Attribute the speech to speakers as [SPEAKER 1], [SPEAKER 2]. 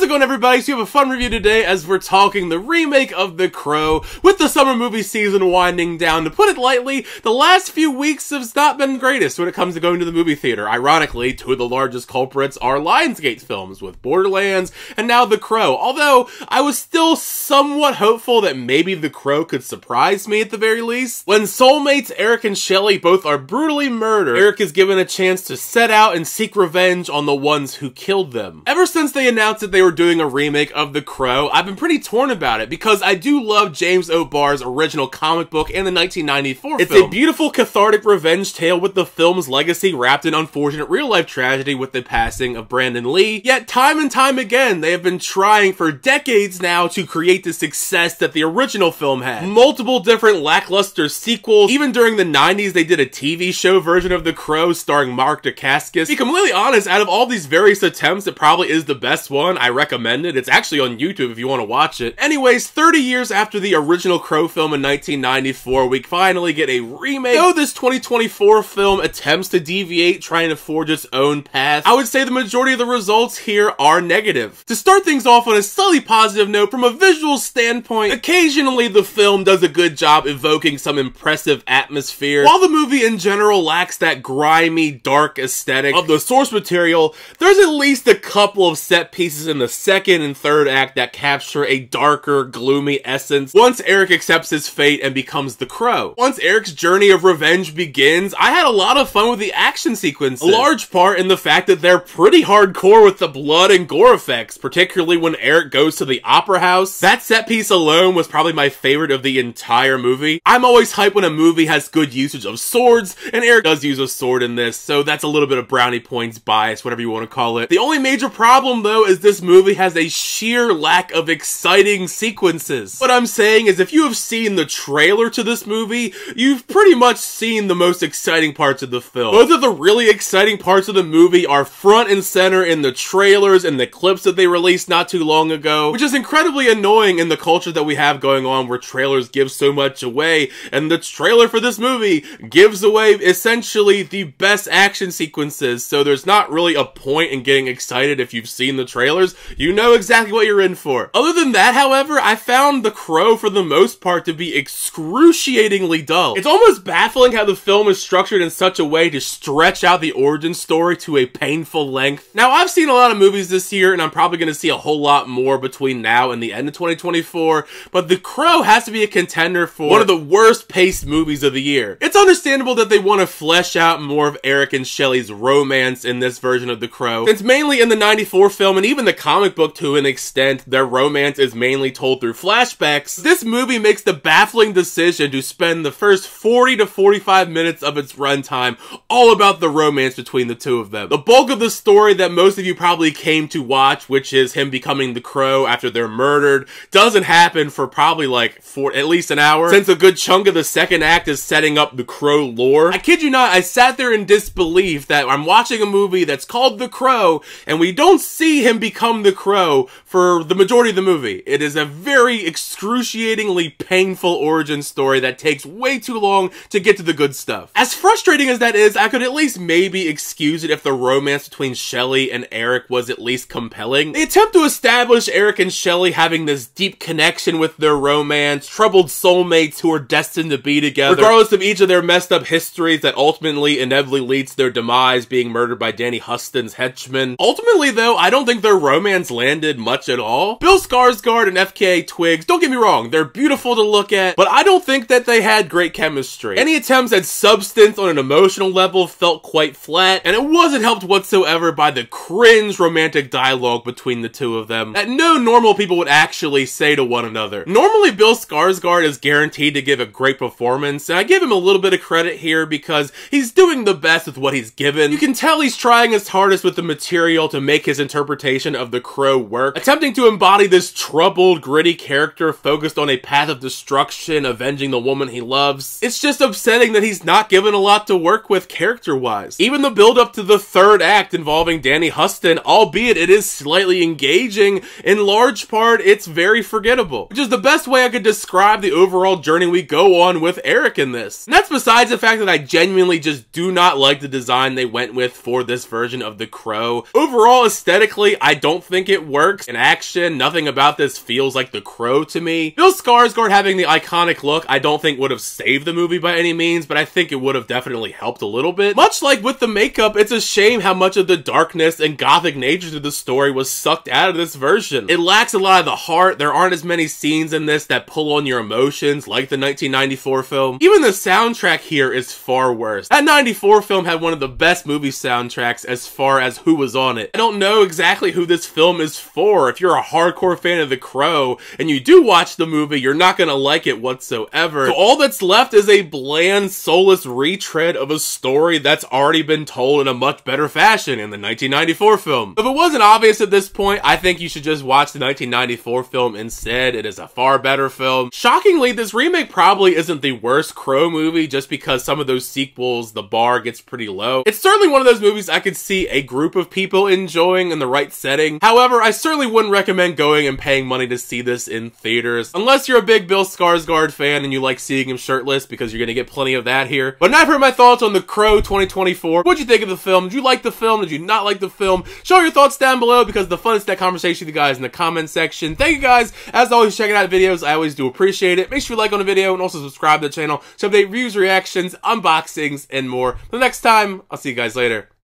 [SPEAKER 1] How's it going, everybody? So we have a fun review today as we're talking the remake of The Crow with the summer movie season winding down. To put it lightly, the last few weeks have not been greatest when it comes to going to the movie theater. Ironically, two of the largest culprits are Lionsgate films with Borderlands and now The Crow. Although, I was still somewhat hopeful that maybe The Crow could surprise me at the very least. When soulmates Eric and Shelley both are brutally murdered, Eric is given a chance to set out and seek revenge on the ones who killed them. Ever since they announced that they were doing a remake of The Crow, I've been pretty torn about it because I do love James O'Barr's original comic book and the 1994 film. It's a beautiful cathartic revenge tale with the film's legacy wrapped in unfortunate real-life tragedy with the passing of Brandon Lee. Yet time and time again, they have been trying for decades now to create the success that the original film had. Multiple different lackluster sequels. Even during the 90s, they did a TV show version of The Crow starring Mark Dacascos. To be completely honest, out of all these various attempts, it probably is the best one. I recommend it. It's actually on YouTube if you want to watch it. Anyways, 30 years after the original Crow film in 1994, we finally get a remake. Though this 2024 film attempts to deviate, trying to forge its own path, I would say the majority of the results here are negative. To start things off on a slightly positive note, from a visual standpoint, occasionally the film does a good job evoking some impressive atmosphere. While the movie in general lacks that grimy, dark aesthetic of the source material, there's at least a couple of set pieces in the second and third act that capture a darker, gloomy essence once Eric accepts his fate and becomes the Crow. Once Eric's journey of revenge begins, I had a lot of fun with the action sequences, a large part in the fact that they're pretty hardcore with the blood and gore effects, particularly when Eric goes to the opera house. That set piece alone was probably my favorite of the entire movie. I'm always hyped when a movie has good usage of swords, and Eric does use a sword in this, so that's a little bit of brownie points bias, whatever you want to call it. The only major problem, though, is this movie has a sheer lack of exciting sequences. What I'm saying is, if you have seen the trailer to this movie, you've pretty much seen the most exciting parts of the film. Both of the really exciting parts of the movie are front and center in the trailers and the clips that they released not too long ago, which is incredibly annoying in the culture that we have going on where trailers give so much away, and the trailer for this movie gives away essentially the best action sequences, so there's not really a point in getting excited if you've seen the trailers. You know exactly what you're in for. Other than that, however, I found The Crow for the most part to be excruciatingly dull. It's almost baffling how the film is structured in such a way to stretch out the origin story to a painful length. Now, I've seen a lot of movies this year, and I'm probably going to see a whole lot more between now and the end of 2024, but The Crow has to be a contender for one of the worst paced movies of the year. It's understandable that they want to flesh out more of Eric and Shelley's romance in this version of The Crow, since mainly in the 94 film and even the comic book to an extent, their romance is mainly told through flashbacks. This movie makes the baffling decision to spend the first 40 to 45 minutes of its runtime all about the romance between the two of them. The bulk of the story that most of you probably came to watch, which is him becoming the Crow after they're murdered, doesn't happen for probably like at least an hour, since a good chunk of the second act is setting up the Crow lore. I kid you not, I sat there in disbelief that I'm watching a movie that's called The Crow, and we don't see him become the Crow for the majority of the movie. It is a very excruciatingly painful origin story that takes way too long to get to the good stuff. As frustrating as that is, I could at least maybe excuse it if the romance between Shelley and Eric was at least compelling. They attempt to establish Eric and Shelley having this deep connection with their romance, troubled soulmates who are destined to be together, regardless of each of their messed up histories that ultimately inevitably leads to their demise, being murdered by Danny Huston's henchmen. Ultimately, though, I don't think their romance landed much at all. Bill Skarsgård and FKA Twigs, don't get me wrong, they're beautiful to look at, but I don't think that they had great chemistry. Any attempts at substance on an emotional level felt quite flat, and it wasn't helped whatsoever by the cringe romantic dialogue between the two of them that no normal people would actually say to one another. Normally, Bill Skarsgård is guaranteed to give a great performance, and I give him a little bit of credit here because he's doing the best with what he's given. You can tell he's trying his hardest with the material to make his interpretation of the Crow work, attempting to embody this troubled, gritty character focused on a path of destruction, avenging the woman he loves. It's just upsetting that he's not given a lot to work with character-wise. Even the build-up to the third act involving Danny Huston, albeit it is slightly engaging, in large part, it's very forgettable, which is the best way I could describe the overall journey we go on with Eric in this. And that's besides the fact that I genuinely just do not like the design they went with for this version of The Crow. Overall, aesthetically, I don't don't think it works in action. Nothing about this feels like The Crow to me. Bill Skarsgård having the iconic look, I don't think would have saved the movie by any means, but I think it would have definitely helped a little bit. Much like with the makeup, it's a shame how much of the darkness and gothic nature to the story was sucked out of this version. It lacks a lot of the heart. There aren't as many scenes in this that pull on your emotions like the 1994 film. Even the soundtrack here is far worse. That 94 film had one of the best movie soundtracks as far as who was on it. I don't know exactly who this film is for. If you're a hardcore fan of The Crow and you do watch the movie, you're not gonna like it whatsoever. So all that's left is a bland, soulless retread of a story that's already been told in a much better fashion in the 1994 film. If it wasn't obvious at this point, I think you should just watch the 1994 film instead. It is a far better film. Shockingly, this remake probably isn't the worst Crow movie just because some of those sequels, the bar gets pretty low. It's certainly one of those movies I could see a group of people enjoying in the right setting. However, I certainly wouldn't recommend going and paying money to see this in theaters, unless you're a big Bill Skarsgård fan and you like seeing him shirtless, because you're gonna get plenty of that here. But now I've heard my thoughts on The Crow 2024. What'd you think of the film? Did you like the film? Did you not like the film? Show your thoughts down below, because the fun is that conversation with you guys in the comment section. Thank you guys, as always, for checking out videos. I always do appreciate it. Make sure you like on the video and also subscribe to the channel to update reviews, reactions, unboxings, and more. Till next time, I'll see you guys later.